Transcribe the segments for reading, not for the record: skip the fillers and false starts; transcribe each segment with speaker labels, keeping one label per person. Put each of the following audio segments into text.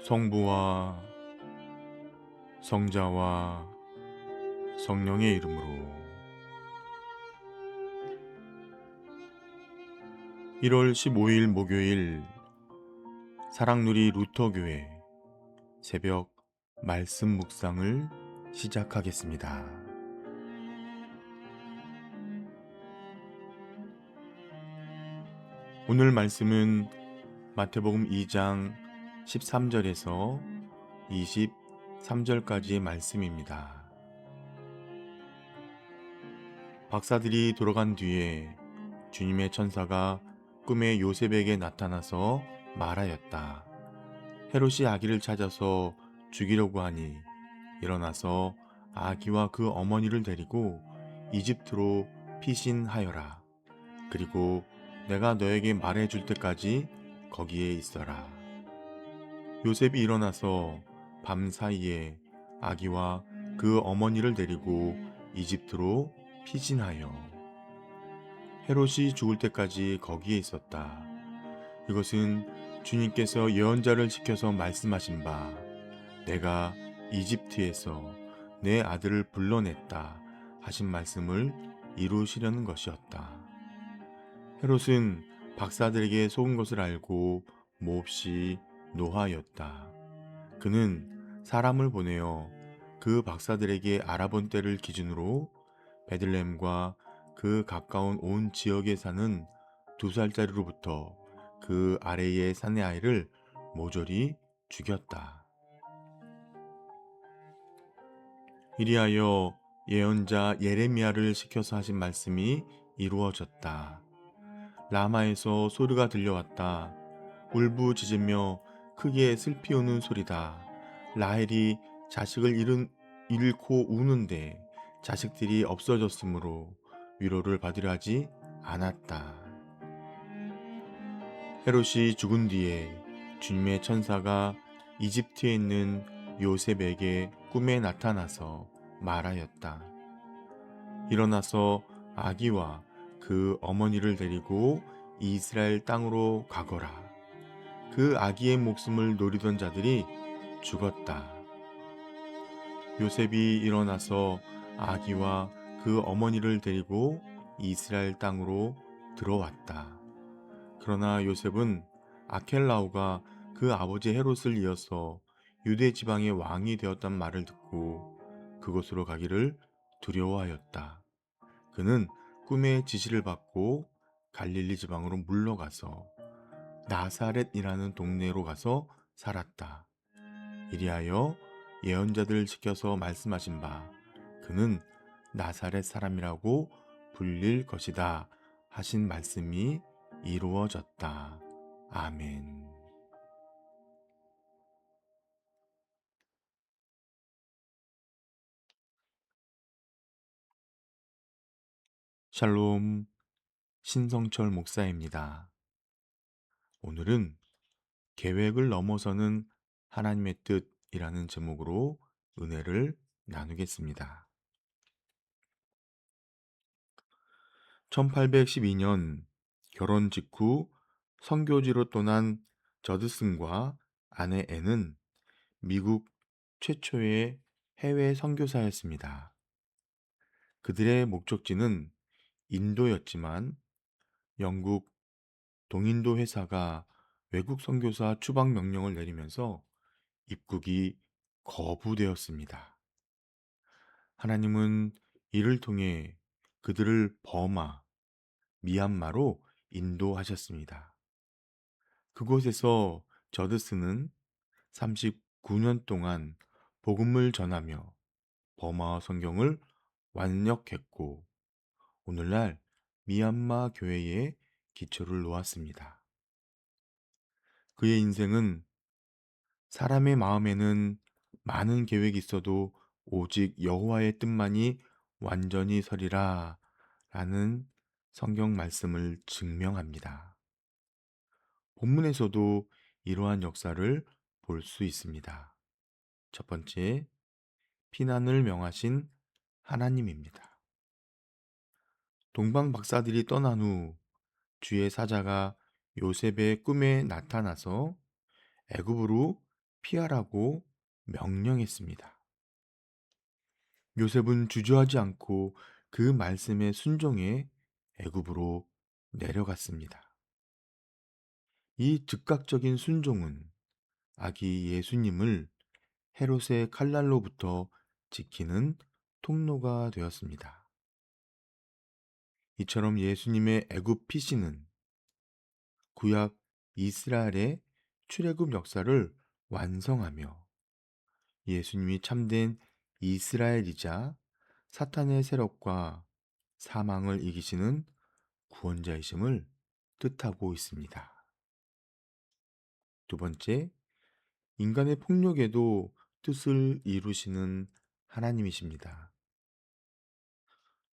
Speaker 1: 성부와 성자와 성령의 이름으로 1월 15일 목요일 사랑누리 루터교회 새벽 말씀 묵상을 시작하겠습니다. 오늘 말씀은 마태복음 2장 13절에서 23절까지의 말씀입니다. 박사들이 돌아간 뒤에 주님의 천사가 꿈에 요셉에게 나타나서 말하였다. 헤롯이 아기를 찾아서 죽이려고 하니 일어나서 아기와 그 어머니를 데리고 이집트로 피신하여라. 그리고 내가 너에게 말해줄 때까지 거기에 있어라. 요셉이 일어나서 밤 사이에 아기와 그 어머니를 데리고 이집트로 피신하여 헤롯이 죽을 때까지 거기에 있었다. 이것은 주님께서 예언자를 지켜서 말씀하신 바 내가 이집트에서 내 아들을 불러냈다 하신 말씀을 이루시려는 것이었다. 헤롯은 박사들에게 속은 것을 알고 몹시 노하였다. 그는 사람을 보내어 그 박사들에게 알아본 때를 기준으로 베들레헴과 그 가까운 온 지역에 사는 2살짜리로부터 그 아래의 사내 아이를 모조리 죽였다. 이리하여 예언자 예레미야를 시켜서 하신 말씀이 이루어졌다. 라마에서 소리가 들려왔다. 울부짖으며 크게 슬피 우는 소리다. 라헬이 자식을 잃고 우는데 자식들이 없어졌으므로 위로를 받으려 하지 않았다. 헤롯이 죽은 뒤에 주님의 천사가 이집트에 있는 요셉에게 꿈에 나타나서 말하였다. 일어나서 아기와 그 어머니를 데리고 이스라엘 땅으로 가거라. 그 아기의 목숨을 노리던 자들이 죽었다. 요셉이 일어나서 아기와 그 어머니를 데리고 이스라엘 땅으로 들어왔다. 그러나 요셉은 아켈라오가 그 아버지 헤롯을 이어서 유대 지방의 왕이 되었단 말을 듣고 그곳으로 가기를 두려워하였다. 그는 꿈의 지시를 받고 갈릴리 지방으로 물러가서 나사렛이라는 동네로 가서 살았다. 이리하여 예언자들을 지켜서 말씀하신 바 그는 나사렛 사람이라고 불릴 것이다 하신 말씀이 이루어졌다. 아멘. 샬롬, 신성철 목사입니다. 오늘은 계획을 넘어서는 하나님의 뜻이라는 제목으로 은혜를 나누겠습니다. 1812년 결혼 직후 선교지로 떠난 저드슨과 아내 앤은 미국 최초의 해외 선교사였습니다. 그들의 목적지는 인도였지만 영국 동인도 회사가 외국 선교사 추방 명령을 내리면서 입국이 거부되었습니다. 하나님은 이를 통해 그들을 버마, 미얀마로 인도하셨습니다. 그곳에서 저드스는 39년 동안 복음을 전하며 버마 성경을 완력했고 오늘날 미얀마 교회에 기초를 놓았습니다. 그의 인생은 사람의 마음에는 많은 계획이 있어도 오직 여호와의 뜻만이 완전히 서리라 라는 성경 말씀을 증명합니다. 본문에서도 이러한 역사를 볼 수 있습니다. 첫 번째, 피난을 명하신 하나님입니다. 동방 박사들이 떠난 후 주의 사자가 요셉의 꿈에 나타나서 애굽으로 피하라고 명령했습니다. 요셉은 주저하지 않고 그 말씀에 순종해 애굽으로 내려갔습니다. 이 즉각적인 순종은 아기 예수님을 헤롯의 칼날로부터 지키는 통로가 되었습니다. 이처럼 예수님의 애굽 피신은 구약 이스라엘의 출애굽 역사를 완성하며 예수님이 참된 이스라엘이자 사탄의 세력과 사망을 이기시는 구원자이심을 뜻하고 있습니다. 두 번째, 인간의 폭력에도 뜻을 이루시는 하나님이십니다.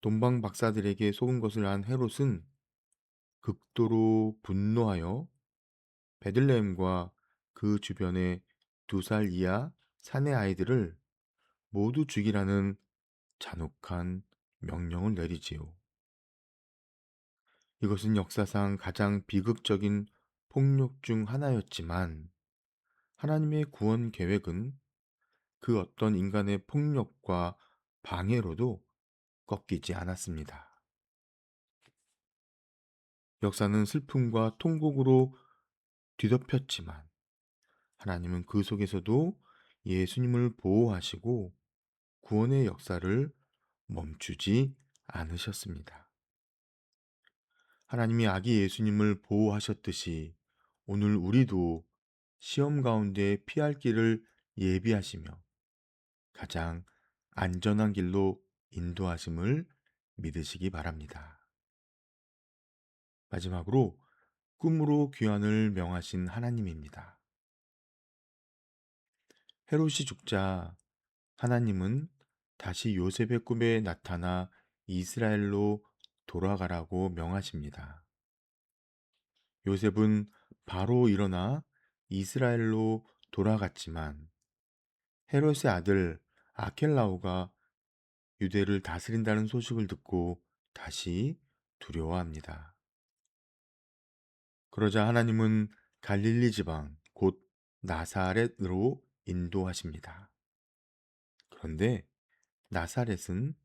Speaker 1: 동방 박사들에게 속은 것을 안 헤롯은 극도로 분노하여 베들레헴과 그 주변의 2살 이하 사내 아이들을 모두 죽이라는 잔혹한 명령을 내리지요. 이것은 역사상 가장 비극적인 폭력 중 하나였지만 하나님의 구원 계획은 그 어떤 인간의 폭력과 방해로도 꺾이지 않았습니다. 역사는 슬픔과 통곡으로 뒤덮였지만 하나님은 그 속에서도 예수님을 보호하시고 구원의 역사를 멈추지 않으셨습니다. 하나님이 아기 예수님을 보호하셨듯이 오늘 우리도 시험 가운데 피할 길을 예비하시며 가장 안전한 길로 인도하심을 믿으시기 바랍니다. 마지막으로 꿈으로 귀환을 명하신 하나님입니다. 헤롯이 죽자 하나님은 다시 요셉의 꿈에 나타나 이스라엘로 돌아가라고 명하십니다. 요셉은 바로 일어나 이스라엘로 돌아갔지만 헤롯의 아들 아켈라오가 유대를 다스린다는 소식을 듣고 다시 두려워합니다. 그러자 하나님은 갈릴리 지방 곧 나사렛으로 인도하십니다. 그런데 나사렛은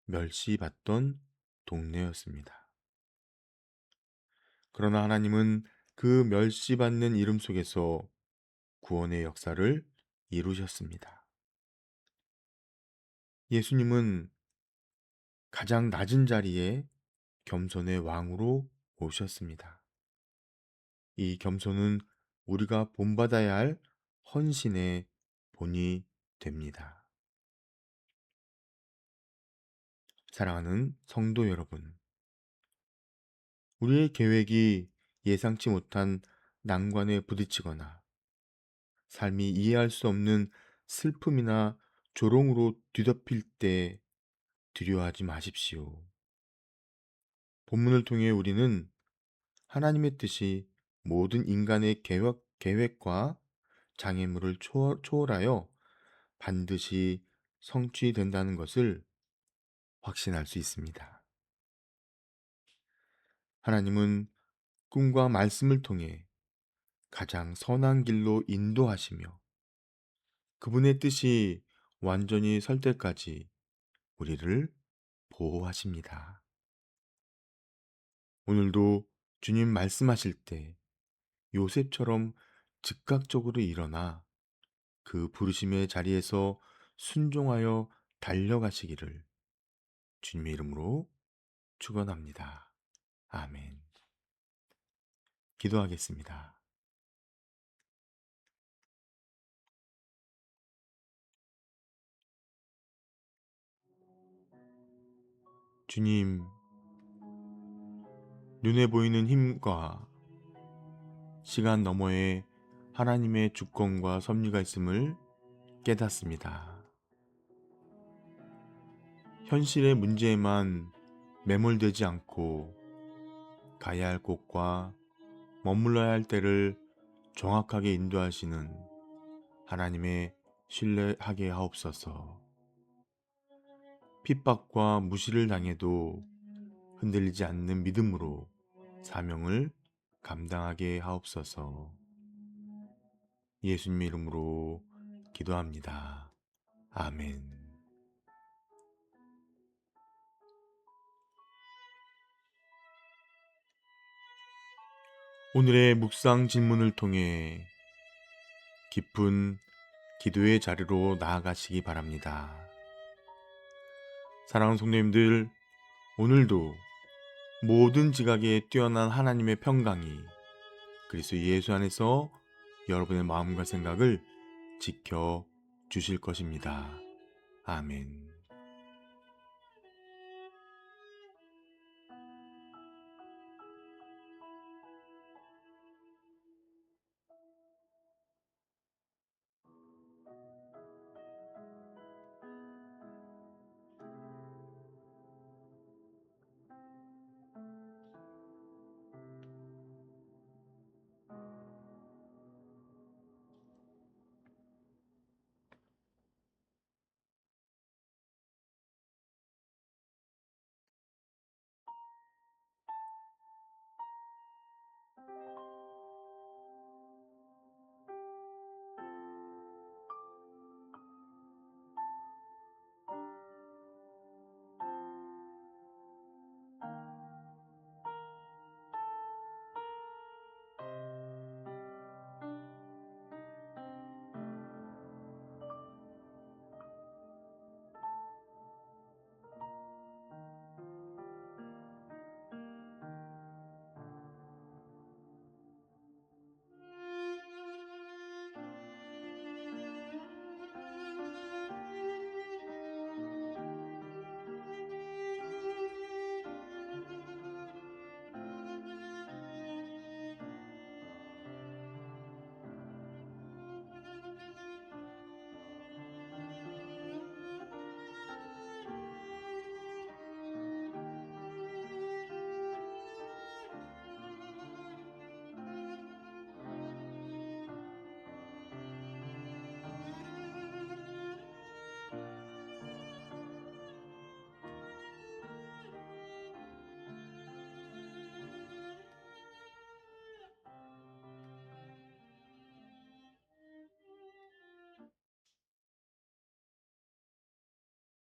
Speaker 1: 멸시받던 동네였습니다. 그러나 하나님은 그 멸시받는 이름 속에서 구원의 역사를 이루셨습니다. 예수님은 가장 낮은 자리에 겸손의 왕으로 오셨습니다. 이 겸손은 우리가 본받아야 할 헌신의 본이 됩니다. 사랑하는 성도 여러분, 우리의 계획이 예상치 못한 난관에 부딪히거나 삶이 이해할 수 없는 슬픔이나 조롱으로 뒤덮일 때 두려워하지 마십시오. 본문을 통해 우리는 하나님의 뜻이 모든 인간의 계획과 장애물을 초월하여 반드시 성취된다는 것을 확신할 수 있습니다. 하나님은 꿈과 말씀을 통해 가장 선한 길로 인도하시며 그분의 뜻이 완전히 설 때까지 우리를 보호하십니다. 오늘도 주님 말씀하실 때 요셉처럼 즉각적으로 일어나 그 부르심의 자리에서 순종하여 달려가시기를 주님의 이름으로 축원합니다. 아멘. 기도하겠습니다. 주님, 눈에 보이는 힘과 시간 너머에 하나님의 주권과 섭리가 있음을 깨닫습니다. 현실의 문제에만 매몰되지 않고 가야 할 곳과 머물러야 할 때를 정확하게 인도하시는 하나님의 신뢰하게 하옵소서. 핍박과 무시를 당해도 흔들리지 않는 믿음으로 사명을 감당하게 하옵소서. 예수님의 이름으로 기도합니다. 아멘. 오늘의 묵상 질문을 통해 깊은 기도의 자리로 나아가시기 바랍니다. 사랑하는 성도님들, 오늘도 모든 지각에 뛰어난 하나님의 평강이 그리스도 예수 안에서 여러분의 마음과 생각을 지켜 주실 것입니다. 아멘.